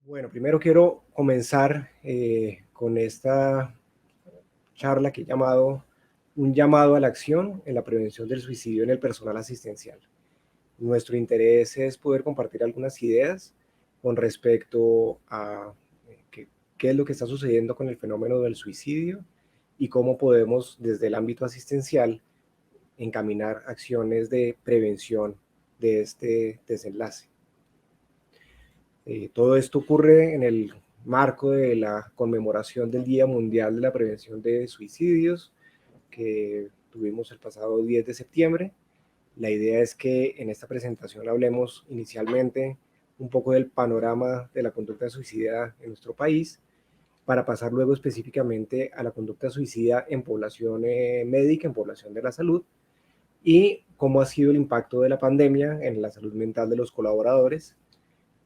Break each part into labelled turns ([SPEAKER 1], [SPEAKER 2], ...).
[SPEAKER 1] Bueno, primero quiero comenzar con esta charla que he llamado un llamado a la acción en la prevención del suicidio en el personal asistencial. Nuestro interés es poder compartir algunas ideas con respecto a qué es lo que está sucediendo con el fenómeno del suicidio y cómo podemos desde el ámbito asistencial encaminar acciones de prevención de este desenlace. Todo esto ocurre en el marco de la conmemoración del Día Mundial de la Prevención de Suicidios que tuvimos el pasado 10 de septiembre. La idea es que en esta presentación hablemos inicialmente un poco del panorama de la conducta suicida en nuestro país, para pasar luego específicamente a la conducta suicida en población médica, en población de la salud, y cómo ha sido el impacto de la pandemia en la salud mental de los colaboradores.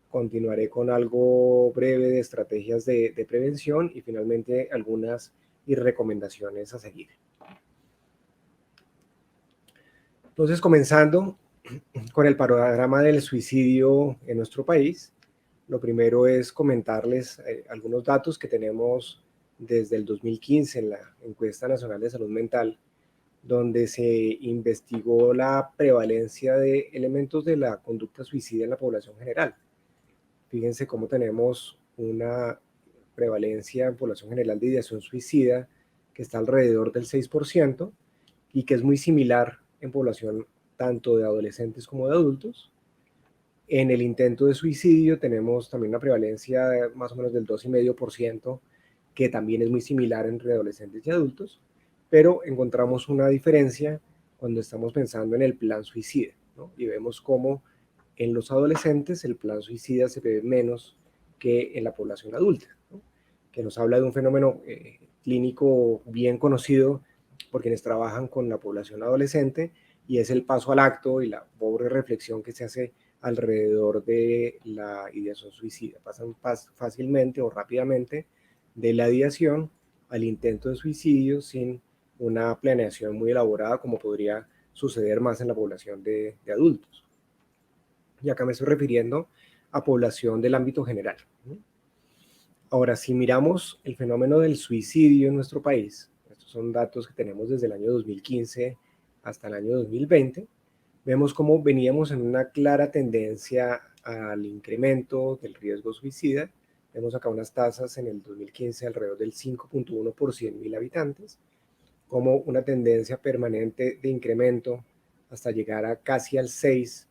[SPEAKER 1] Continuaré con algo breve de estrategias de prevención y finalmente algunas recomendaciones a seguir. Entonces, comenzando con el panorama del suicidio en nuestro país, lo primero es comentarles algunos datos que tenemos desde el 2015 en la Encuesta Nacional de Salud Mental, donde se investigó la prevalencia de elementos de la conducta suicida en la población general. Fíjense cómo tenemos una prevalencia en población general de ideación suicida que está alrededor del 6% y que es muy similar en población tanto de adolescentes como de adultos. En el intento de suicidio tenemos también una prevalencia más o menos del 2,5%, que también es muy similar entre adolescentes y adultos, pero encontramos una diferencia cuando estamos pensando en el plan suicida, ¿no? Y vemos cómo en los adolescentes el plan suicida se ve menos que en la población adulta, ¿no? Que nos habla de un fenómeno clínico bien conocido por quienes trabajan con la población adolescente, y es el paso al acto y la pobre reflexión que se hace alrededor de la ideación suicida. Pasan fácilmente o rápidamente de la ideación al intento de suicidio sin una planeación muy elaborada, como podría suceder más en la población de adultos. Y acá me estoy refiriendo a población del ámbito general. Ahora, si miramos el fenómeno del suicidio en nuestro país, estos son datos que tenemos desde el año 2015 hasta el año 2020, vemos cómo veníamos en una clara tendencia al incremento del riesgo suicida. Vemos acá unas tasas en el 2015 alrededor del 5,1 por 100.000 habitantes, como una tendencia permanente de incremento hasta llegar a casi al 6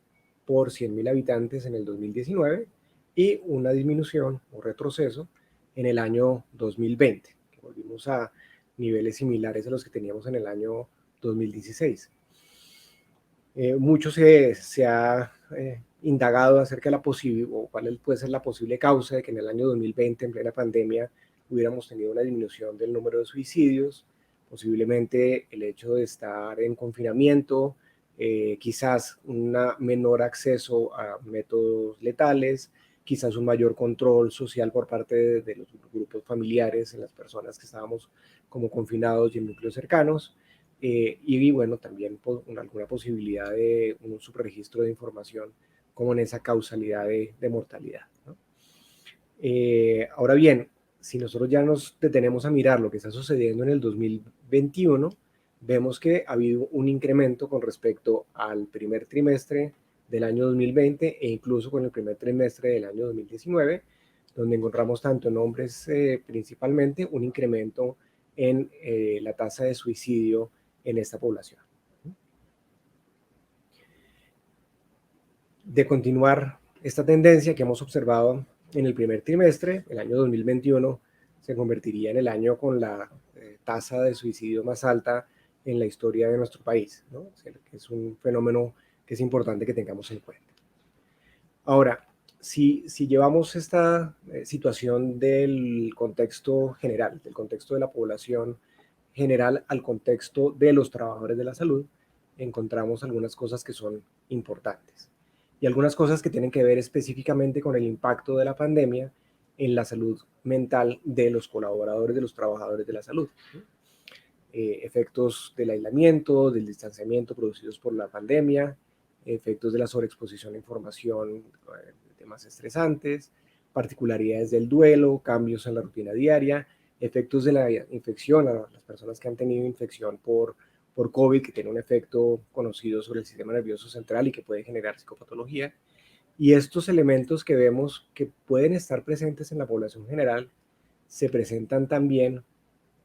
[SPEAKER 1] por 100.000 habitantes en el 2019, y una disminución o retroceso en el año 2020, que volvimos a niveles similares a los que teníamos en el año 2016. Mucho se ha indagado acerca de la posible, o cuál puede ser la posible causa de que en el año 2020, en plena pandemia, hubiéramos tenido una disminución del número de suicidios. Posiblemente el hecho de estar en confinamiento, quizás un menor acceso a métodos letales, quizás un mayor control social por parte de los grupos familiares en las personas que estábamos como confinados y en núcleos cercanos. Y bueno, también alguna posibilidad de un subregistro de información como en esa causalidad de mortalidad, ¿no? Ahora bien, si nosotros ya nos detenemos a mirar lo que está sucediendo en el 2021, vemos que ha habido un incremento con respecto al primer trimestre del año 2020 e incluso con el primer trimestre del año 2019, donde encontramos tanto en hombres principalmente un incremento en la tasa de suicidio en esta población. De continuar esta tendencia que hemos observado en el primer trimestre, el año 2021 se convertiría en el año con la tasa de suicidio más alta en la historia de nuestro país, ¿no? O sea, que es un fenómeno que es importante que tengamos en cuenta. Ahora, si llevamos esta situación del contexto general, del contexto de la población general al contexto de los trabajadores de la salud, encontramos algunas cosas que son importantes y algunas cosas que tienen que ver específicamente con el impacto de la pandemia en la salud mental de los colaboradores, de los trabajadores de la salud. Efectos del aislamiento, del distanciamiento producidos por la pandemia, efectos de la sobreexposición a información, temas estresantes, particularidades del duelo, cambios en la rutina diaria, efectos de la infección, a las personas que han tenido infección por COVID, que tiene un efecto conocido sobre el sistema nervioso central y que puede generar psicopatología. Y estos elementos que vemos que pueden estar presentes en la población general se presentan también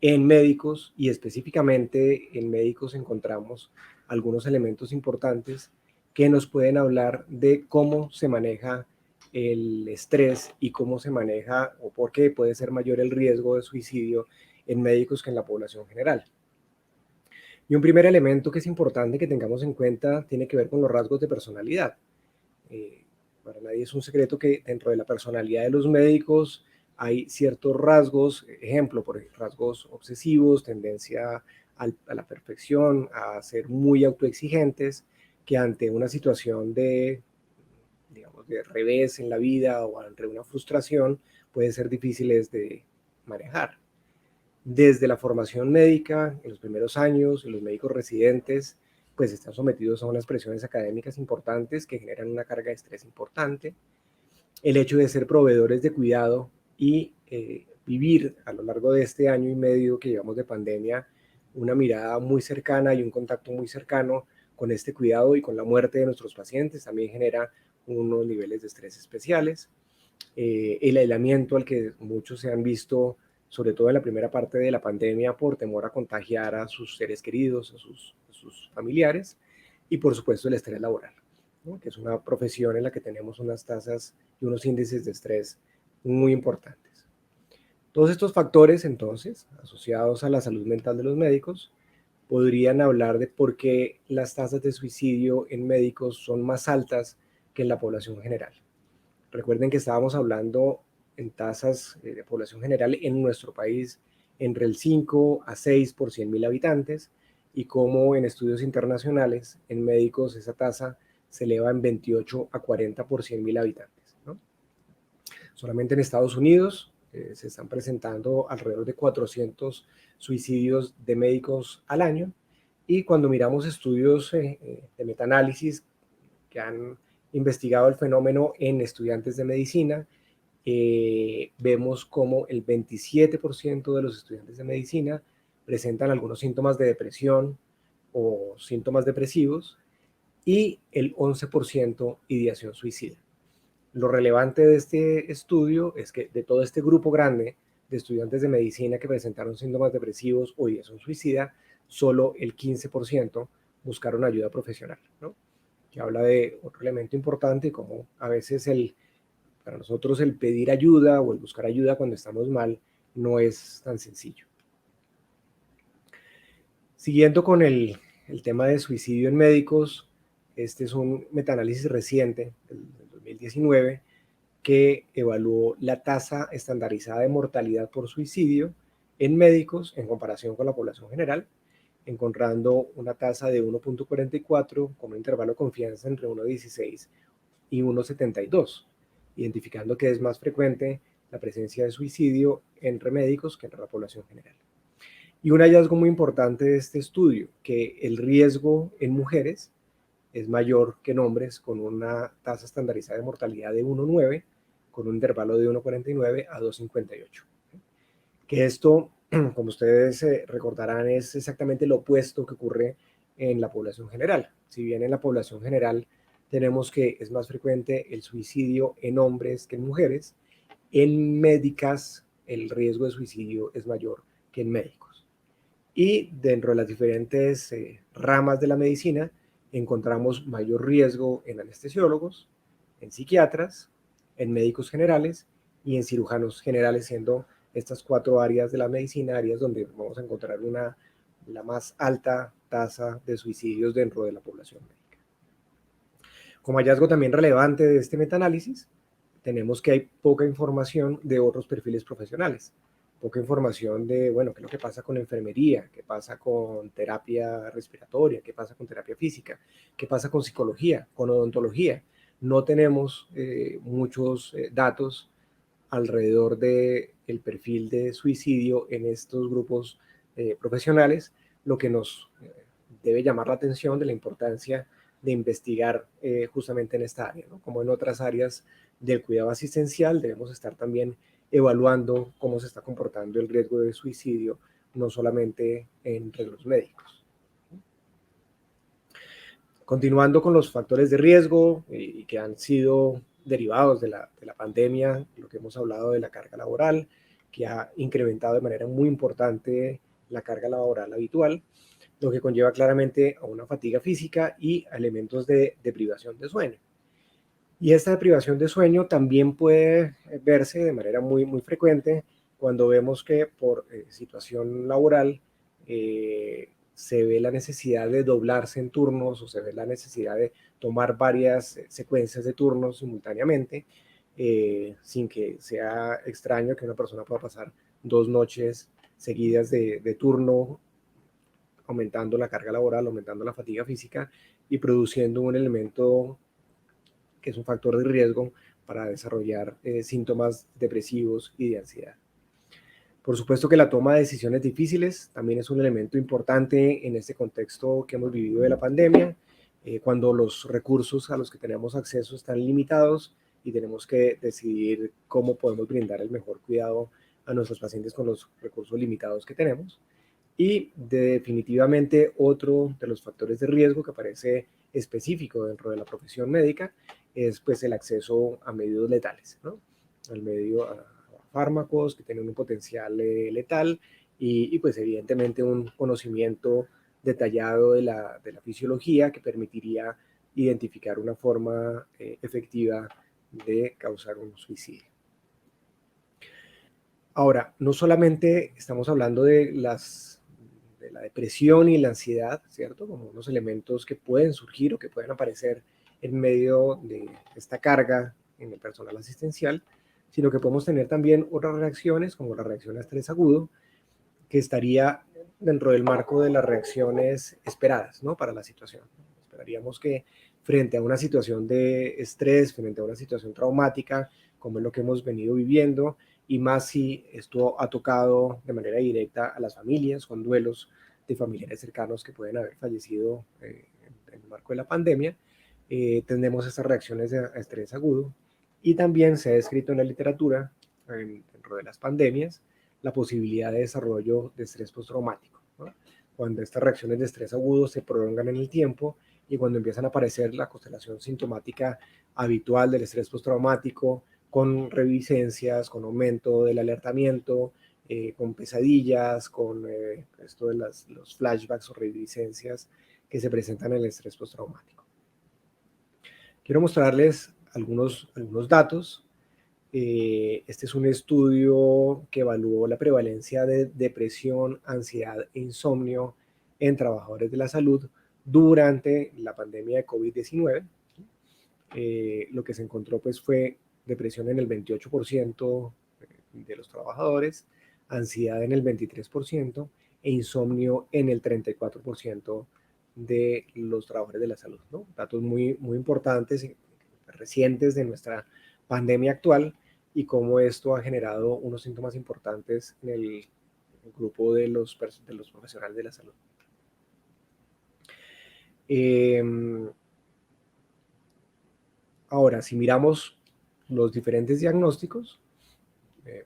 [SPEAKER 1] en médicos, y específicamente en médicos encontramos algunos elementos importantes que nos pueden hablar de cómo se maneja el estrés y cómo se maneja o por qué puede ser mayor el riesgo de suicidio en médicos que en la población general. Y un primer elemento que es importante que tengamos en cuenta tiene que ver con los rasgos de personalidad. Para nadie es un secreto que dentro de la personalidad de los médicos hay ciertos rasgos, ejemplo, por ejemplo, rasgos obsesivos, tendencia a la perfección, a ser muy autoexigentes, que ante una situación de, digamos, de revés en la vida o ante una frustración pueden ser difíciles de manejar. Desde la formación médica, en los primeros años, los médicos residentes pues están sometidos a unas presiones académicas importantes que generan una carga de estrés importante. El hecho de ser proveedores de cuidado y vivir a lo largo de este año y medio que llevamos de pandemia una mirada muy cercana y un contacto muy cercano con este cuidado y con la muerte de nuestros pacientes también genera unos niveles de estrés especiales. El aislamiento al que muchos se han visto, sobre todo en la primera parte de la pandemia, por temor a contagiar a sus seres queridos, a sus familiares, y por supuesto el estrés laboral, ¿no? Que es una profesión en la que tenemos unas tasas y unos índices de estrés muy importantes. Todos estos factores, entonces, asociados a la salud mental de los médicos, podrían hablar de por qué las tasas de suicidio en médicos son más altas que en la población general. Recuerden que estábamos hablando en tasas de población general en nuestro país entre el 5 a 6 por 100.000 habitantes, y como en estudios internacionales, en médicos esa tasa se eleva en 28 a 40 por 100.000 habitantes, ¿no? Solamente en Estados Unidos se están presentando alrededor de 400 suicidios de médicos al año, y cuando miramos estudios de metaanálisis que han investigado el fenómeno en estudiantes de medicina, vemos como el 27% de los estudiantes de medicina presentan algunos síntomas de depresión o síntomas depresivos, y el 11% ideación suicida. Lo relevante de este estudio es que de todo este grupo grande de estudiantes de medicina que presentaron síntomas depresivos o ideación suicida, solo el 15% buscaron ayuda profesional, ¿no? Que habla de otro elemento importante, como a veces para nosotros el pedir ayuda o el buscar ayuda cuando estamos mal no es tan sencillo. Siguiendo con el tema de suicidio en médicos, este es un metaanálisis reciente del 2019 que evaluó la tasa estandarizada de mortalidad por suicidio en médicos en comparación con la población general, encontrando una tasa de 1.44 con un intervalo de confianza entre 1.16 y 1.72, identificando que es más frecuente la presencia de suicidio entre médicos que entre la población general. Y un hallazgo muy importante de este estudio, que el riesgo en mujeres es mayor que en hombres, con una tasa estandarizada de mortalidad de 1.9, con un intervalo de 1.49 a 2.58. Que esto, como ustedes recordarán, es exactamente lo opuesto que ocurre en la población general. Si bien en la población general tenemos que es más frecuente el suicidio en hombres que en mujeres, en médicas el riesgo de suicidio es mayor que en médicos. Y dentro de las diferentes ramas de la medicina encontramos mayor riesgo en anestesiólogos, en psiquiatras, en médicos generales y en cirujanos generales, siendo estas 4 áreas de la medicina áreas donde vamos a encontrar la más alta tasa de suicidios dentro de la población médica. Como hallazgo también relevante de este metaanálisis, tenemos que hay poca información de otros perfiles profesionales, poca información de, bueno, qué es lo que pasa con enfermería, qué pasa con terapia respiratoria, qué pasa con terapia física, qué pasa con psicología, con odontología. No tenemos muchos datos alrededor del perfil de suicidio en estos grupos profesionales, lo que nos debe llamar la atención de la importancia de investigar justamente en esta área, ¿no? Como en otras áreas del cuidado asistencial, debemos estar también evaluando cómo se está comportando el riesgo de suicidio, no solamente en reglos médicos. Continuando con los factores de riesgo y que han sido derivados de la pandemia, lo que hemos hablado de la carga laboral, que ha incrementado de manera muy importante la carga laboral habitual, lo que conlleva claramente a una fatiga física y a elementos de privación de sueño. Y esta privación de sueño también puede verse de manera muy frecuente cuando vemos que por situación laboral se ve la necesidad de doblarse en turnos o se ve la necesidad de tomar varias secuencias de turnos simultáneamente, sin que sea extraño que una persona pueda pasar 2 noches seguidas de turno, aumentando la carga laboral, aumentando la fatiga física y produciendo un elemento que es un factor de riesgo para desarrollar síntomas depresivos y de ansiedad. Por supuesto que la toma de decisiones difíciles también es un elemento importante en este contexto que hemos vivido de la pandemia, cuando los recursos a los que tenemos acceso están limitados y tenemos que decidir cómo podemos brindar el mejor cuidado a nuestros pacientes con los recursos limitados que tenemos. Y definitivamente otro de los factores de riesgo que aparece específico dentro de la profesión médica es pues el acceso a medios letales, ¿no? Al medio, a fármacos que tienen un potencial letal y pues evidentemente un conocimiento detallado de la fisiología que permitiría identificar una forma efectiva de causar un suicidio. Ahora, no solamente estamos hablando de la depresión y la ansiedad, ¿cierto? Como unos elementos que pueden surgir o que pueden aparecer en medio de esta carga en el personal asistencial, sino que podemos tener también otras reacciones, como la reacción a estrés agudo, que estaría dentro del marco de las reacciones esperadas, ¿no? Para la situación. Esperaríamos que frente a una situación de estrés, frente a una situación traumática, como es lo que hemos venido viviendo, y más si esto ha tocado de manera directa a las familias, con duelos de familiares cercanos que pueden haber fallecido en el marco de la pandemia, tenemos estas reacciones de estrés agudo. Y también se ha descrito en la literatura, dentro de las pandemias, la posibilidad de desarrollo de estrés postraumático, ¿no? Cuando estas reacciones de estrés agudo se prolongan en el tiempo y cuando empiezan a aparecer la constelación sintomática habitual del estrés postraumático, con reviviscencias, con aumento del alertamiento, con pesadillas, con esto de los flashbacks o reviviscencias que se presentan en el estrés postraumático. Quiero mostrarles algunos datos. Este es un estudio que evaluó la prevalencia de depresión, ansiedad e insomnio en trabajadores de la salud durante la pandemia de COVID-19. Lo que se encontró pues fue depresión en el 28% de los trabajadores, ansiedad en el 23% e insomnio en el 34% de los trabajadores de la salud, ¿no? Datos muy importantes, recientes de nuestra pandemia actual y cómo esto ha generado unos síntomas importantes en el grupo de los profesionales de la salud. Ahora, si miramos los diferentes diagnósticos,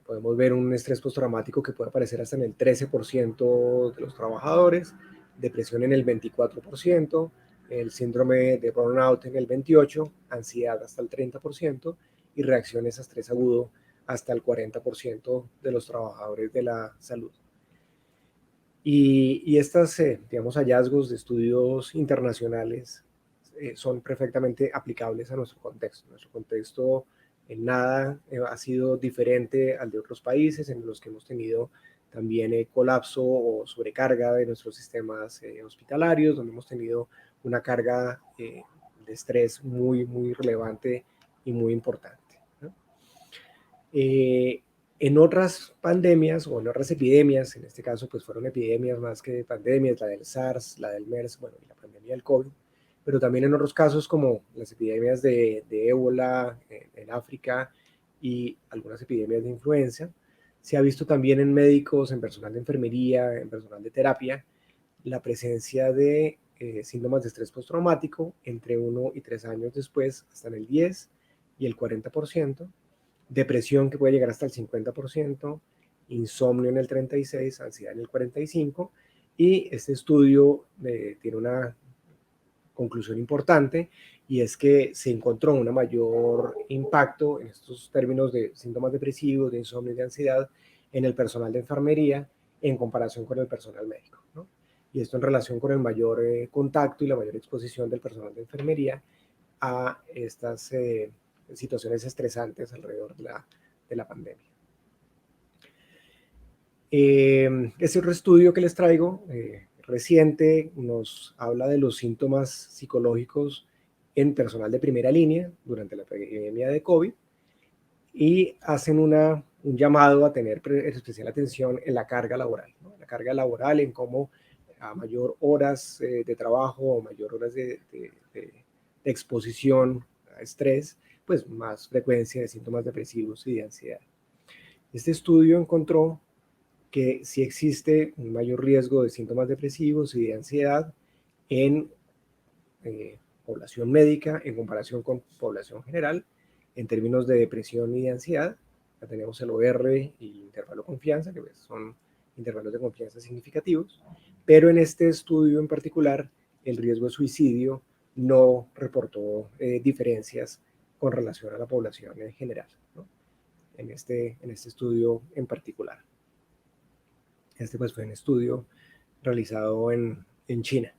[SPEAKER 1] podemos ver un estrés postraumático que puede aparecer hasta en el 13% de los trabajadores, depresión en el 24%, el síndrome de burnout en el 28%, ansiedad hasta el 30% y reacciones a estrés agudo hasta el 40% de los trabajadores de la salud. Y estas, digamos, hallazgos de estudios internacionales son perfectamente aplicables a nuestro contexto. Nuestro contexto en nada ha sido diferente al de otros países en los que hemos tenido también colapso o sobrecarga de nuestros sistemas hospitalarios, donde hemos tenido una carga de estrés muy relevante y muy importante, ¿no? En otras pandemias o en otras epidemias, en este caso pues fueron epidemias más que pandemias, la del SARS, la del MERS, bueno, y la pandemia del COVID, pero también en otros casos como las epidemias de ébola en África y algunas epidemias de influenza, se ha visto también en médicos, en personal de enfermería, en personal de terapia, la presencia de síntomas de estrés postraumático entre 1 y 3 años después, hasta en el 10, y el 40%, depresión que puede llegar hasta el 50%, insomnio en el 36%, ansiedad en el 45%, y este estudio tiene una conclusión importante, y es que se encontró un mayor impacto en estos términos de síntomas depresivos, de insomnio y de ansiedad en el personal de enfermería en comparación con el personal médico, ¿no? Y esto en relación con el mayor contacto y la mayor exposición del personal de enfermería a estas situaciones estresantes alrededor de la pandemia. Este otro estudio que les traigo, reciente, nos habla de los síntomas psicológicos en personal de primera línea durante la epidemia de COVID, y hacen un llamado a tener especial atención en la carga laboral, ¿no? La carga laboral, en cómo a mayor horas de trabajo o mayor horas de exposición a estrés, pues más frecuencia de síntomas depresivos y de ansiedad. Este estudio encontró que sí existe un mayor riesgo de síntomas depresivos y de ansiedad en población médica en comparación con población general, en términos de depresión y de ansiedad. Ya tenemos el OR y intervalo de confianza, que son intervalos de confianza significativos, pero en este estudio en particular, el riesgo de suicidio no reportó diferencias con relación a la población en general, ¿no? En este estudio en particular. Este pues fue un estudio realizado en China.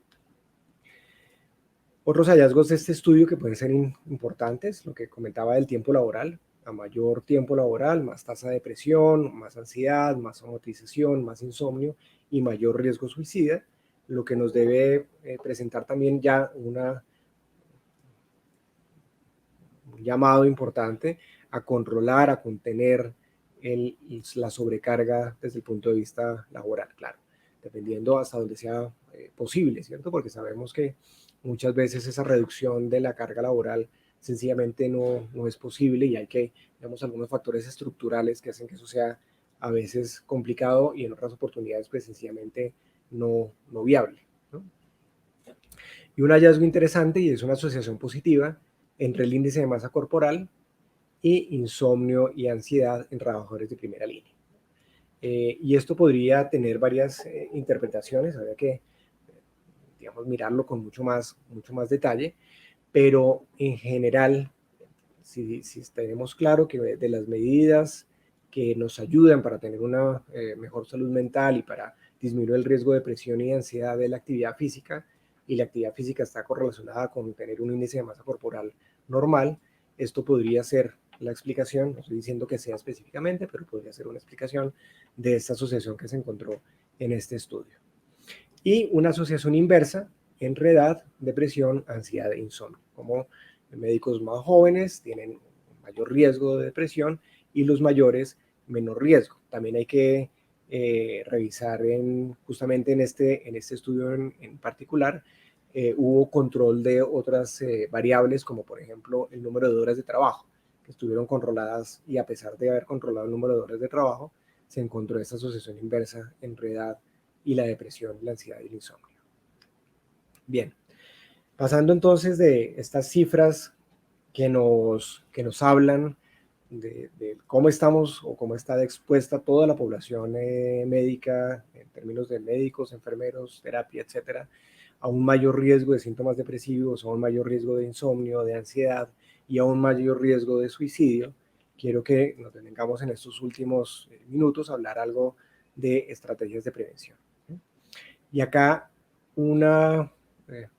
[SPEAKER 1] Otros hallazgos de este estudio que pueden ser importantes, lo que comentaba del tiempo laboral. A mayor tiempo laboral, más tasa de depresión, más ansiedad, más somatización, más insomnio y mayor riesgo suicida, lo que nos debe presentar también ya un llamado importante a controlar, a contener la sobrecarga desde el punto de vista laboral, claro, dependiendo hasta donde sea posible, ¿cierto? Porque sabemos que muchas veces esa reducción de la carga laboral sencillamente no es posible, y hay que, digamos, algunos factores estructurales que hacen que eso sea a veces complicado, y en otras oportunidades pues sencillamente no viable, ¿no? Y un hallazgo interesante, y es una asociación positiva entre el índice de masa corporal y insomnio y ansiedad en trabajadores de primera línea. Y esto podría tener varias interpretaciones, habría que, digamos, mirarlo con mucho más detalle, pero en general, si tenemos claro que de las medidas que nos ayudan para tener una mejor salud mental y para disminuir el riesgo de depresión y de ansiedad de la actividad física, y la actividad física está correlacionada con tener un índice de masa corporal normal, esto podría ser la explicación, no estoy diciendo que sea específicamente, pero podría ser una explicación de esta asociación que se encontró en este estudio. Y una asociación inversa entre edad, depresión, ansiedad e insomnio, como médicos más jóvenes tienen mayor riesgo de depresión y los mayores menor riesgo. También hay que revisar justamente en este estudio en particular, hubo control de otras variables, como por ejemplo el número de horas de trabajo, que estuvieron controladas, y a pesar de haber controlado el número de horas de trabajo, se encontró esta asociación inversa entre edad y la depresión, la ansiedad y el insomnio. Bien, pasando entonces de estas cifras que nos hablan de cómo estamos o cómo está expuesta toda la población médica, en términos de médicos, enfermeros, terapia, etcétera, a un mayor riesgo de síntomas depresivos, a un mayor riesgo de insomnio, de ansiedad y a un mayor riesgo de suicidio, quiero que nos detengamos en estos últimos minutos a hablar algo de estrategias de prevención. Y acá una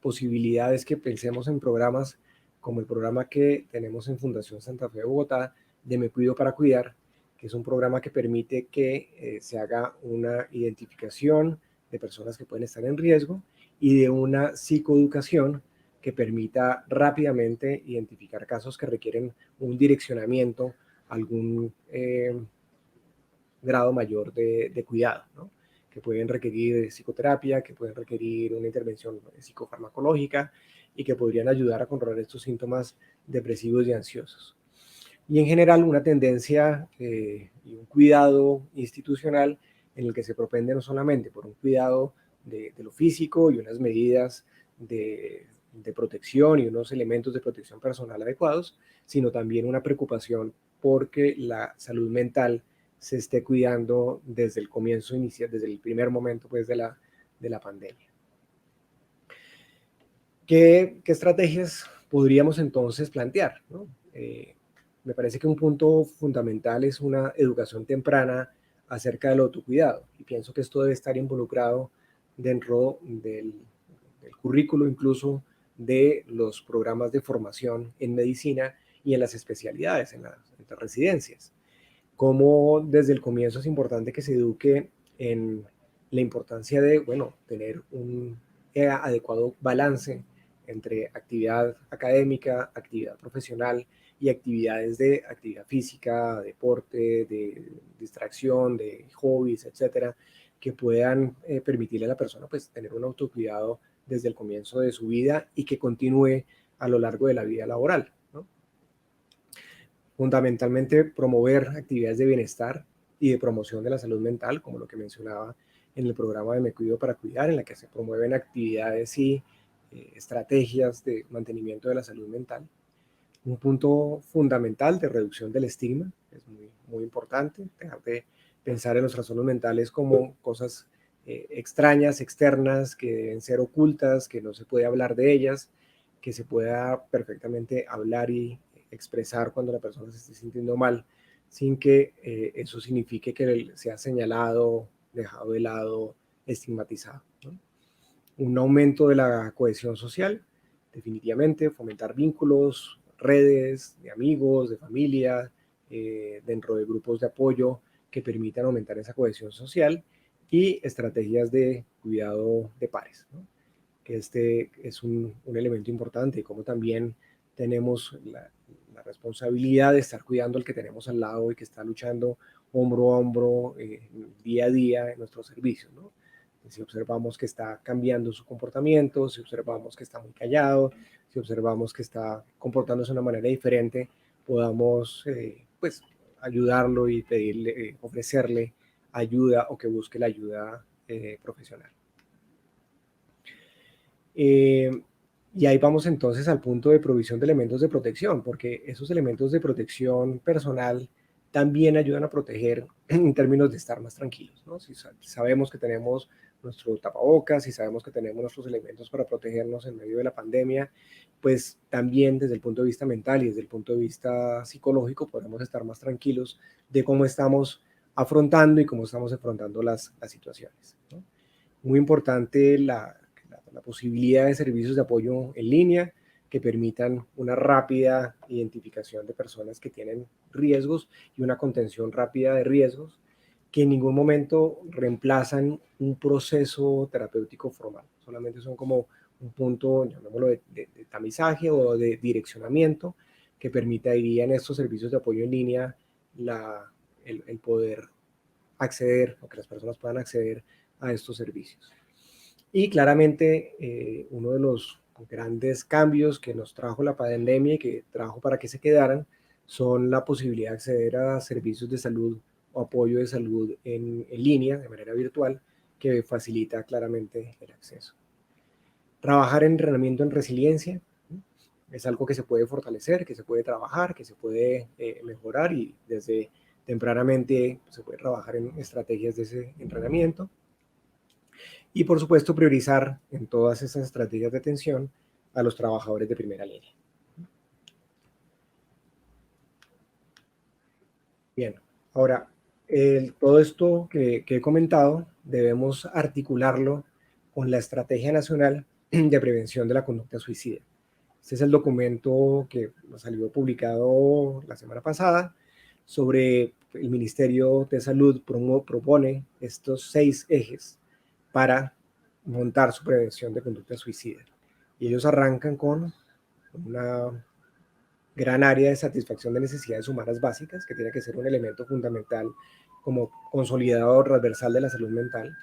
[SPEAKER 1] posibilidad es que pensemos en programas como el programa que tenemos en Fundación Santa Fe de Bogotá, de Me Cuido para Cuidar, que es un programa que permite que se haga una identificación de personas que pueden estar en riesgo y de una psicoeducación que permita rápidamente identificar casos que requieren un direccionamiento, algún grado mayor de cuidado, ¿no? Que pueden requerir psicoterapia, que pueden requerir una intervención psicofarmacológica y que podrían ayudar a controlar estos síntomas depresivos y ansiosos. Y en general una tendencia y un cuidado institucional en el que se propende no solamente por un cuidado de lo físico y unas medidas de de protección y unos elementos de protección personal adecuados, sino también una preocupación porque la salud mental se esté cuidando desde el comienzo inicial, desde el primer momento pues, de la pandemia. ¿Qué estrategias podríamos entonces plantear, ¿no? Me parece que un punto fundamental es una educación temprana acerca del autocuidado, y pienso que esto debe estar involucrado dentro del currículo incluso de los programas de formación en medicina y en las especialidades, en las residencias. Como desde el comienzo es importante que se eduque en la importancia de, bueno, tener un adecuado balance entre actividad académica, actividad profesional y actividades de actividad física, deporte, de distracción, de hobbies, etcétera, que puedan permitirle a la persona pues tener un autocuidado desde el comienzo de su vida y que continúe a lo largo de la vida laboral, ¿no? Fundamentalmente promover actividades de bienestar y de promoción de la salud mental, como lo que mencionaba en el programa de Me Cuido para Cuidar, en la que se promueven actividades y estrategias de mantenimiento de la salud mental. Un punto fundamental de reducción del estigma, es muy importante, dejar de pensar en los trastornos mentales como cosas extrañas, externas, que deben ser ocultas, que no se puede hablar de ellas, que se pueda perfectamente hablar y expresar cuando la persona se esté sintiendo mal, sin que eso signifique que sea señalado, dejado de lado, estigmatizado, ¿no? Un aumento de la cohesión social, definitivamente, fomentar vínculos, redes de amigos, de familia, dentro de grupos de apoyo que permitan aumentar esa cohesión social, y estrategias de cuidado de pares, ¿no? Que este es un elemento importante, como también tenemos la responsabilidad de estar cuidando al que tenemos al lado y que está luchando hombro a hombro, día a día en nuestros servicios, ¿no? Si observamos que está cambiando su comportamiento, si observamos que está muy callado, si observamos que está comportándose de una manera diferente, podamos pues ayudarlo y pedirle, ofrecerle ayuda, o que busque la ayuda profesional. Y ahí vamos entonces al punto de provisión de elementos de protección, porque esos elementos de protección personal también ayudan a proteger en términos de estar más tranquilos, ¿no? Si sabemos que tenemos nuestro tapabocas, si sabemos que tenemos nuestros elementos para protegernos en medio de la pandemia, pues también desde el punto de vista mental y desde el punto de vista psicológico podemos estar más tranquilos de cómo estamos afrontando y cómo estamos afrontando las situaciones, ¿no? Muy importante la posibilidad de servicios de apoyo en línea que permitan una rápida identificación de personas que tienen riesgos y una contención rápida de riesgos, que en ningún momento reemplazan un proceso terapéutico formal, solamente son como un punto, llamémoslo, de tamizaje o de direccionamiento que permitiría en estos servicios de apoyo en línea el poder acceder, o que las personas puedan acceder a estos servicios. Y claramente uno de los grandes cambios que nos trajo la pandemia y que trajo para que se quedaran son la posibilidad de acceder a servicios de salud o apoyo de salud en línea, de manera virtual, que facilita claramente el acceso. Trabajar en entrenamiento en resiliencia, ¿no? Es algo que se puede fortalecer, que se puede trabajar, que se puede mejorar, y desde tempranamente se puede trabajar en estrategias de ese entrenamiento. Y por supuesto priorizar en todas esas estrategias de atención a los trabajadores de primera línea. Bien, ahora, todo esto que he comentado debemos articularlo con la Estrategia Nacional de Prevención de la Conducta Suicida. Este es el documento que salió publicado la semana pasada. Sobre el Ministerio de Salud propone estos 6 ejes para montar su prevención de conducta suicida. Y ellos arrancan con una gran área de satisfacción de necesidades humanas básicas, que tiene que ser un elemento fundamental como consolidador transversal de la salud mental.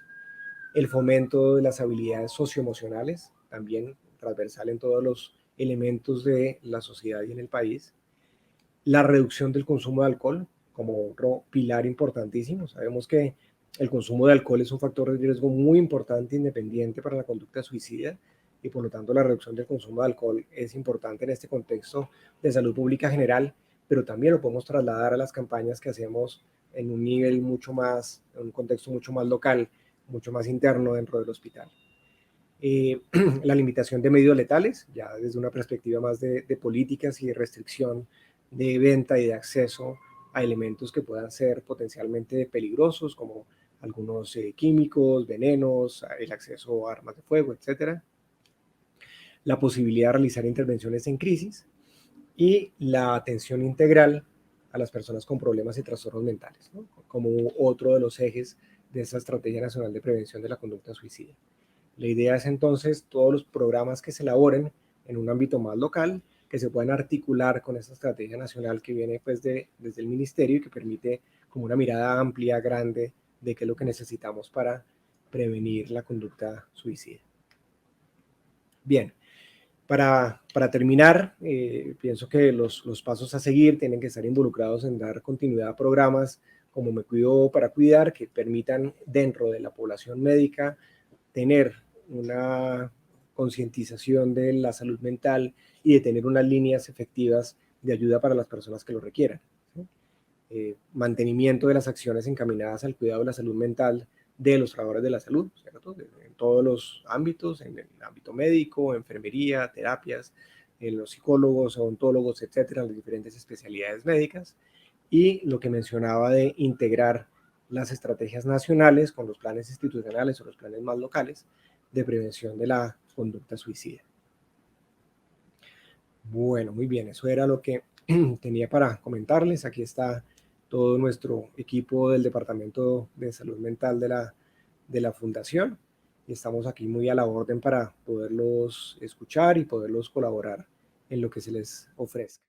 [SPEAKER 1] El fomento de las habilidades socioemocionales, también transversal en todos los elementos de la sociedad y en el país. La reducción del consumo de alcohol como otro pilar importantísimo. Sabemos que el consumo de alcohol es un factor de riesgo muy importante, independiente para la conducta suicida. y por lo tanto la reducción del consumo de alcohol es importante en este contexto de salud pública general, pero también lo podemos trasladar a las campañas que hacemos en un nivel mucho más, en un contexto mucho más local, mucho más interno dentro del hospital. La limitación de medios letales, ya desde una perspectiva más de políticas y de restricción de venta y de acceso a elementos que puedan ser potencialmente peligrosos, como algunos químicos, venenos, el acceso a armas de fuego, etcétera. La posibilidad de realizar intervenciones en crisis y la atención integral a las personas con problemas y trastornos mentales, ¿no? Como otro de los ejes de esa Estrategia Nacional de Prevención de la Conducta Suicida. La idea es entonces todos los programas que se elaboren en un ámbito más local, que se puedan articular con esa estrategia nacional que viene pues desde el ministerio y que permite como una mirada amplia, grande, de qué es lo que necesitamos para prevenir la conducta suicida. Bien, para terminar, pienso que los pasos a seguir tienen que estar involucrados en dar continuidad a programas como Me Cuido para Cuidar, que permitan dentro de la población médica tener una concientización de la salud mental y de tener unas líneas efectivas de ayuda para las personas que lo requieran. ¿Sí? Mantenimiento de las acciones encaminadas al cuidado de la salud mental de los trabajadores de la salud, ¿cierto? En todos los ámbitos, en el ámbito médico, enfermería, terapias, en los psicólogos, odontólogos, etcétera, las diferentes especialidades médicas. Y lo que mencionaba de integrar las estrategias nacionales con los planes institucionales o los planes más locales de prevención de la conducta suicida. Bueno, muy bien, eso era lo que tenía para comentarles. Aquí está todo nuestro equipo del Departamento de Salud Mental de la Fundación y estamos aquí muy a la orden para poderlos escuchar y poderlos colaborar en lo que se les ofrezca.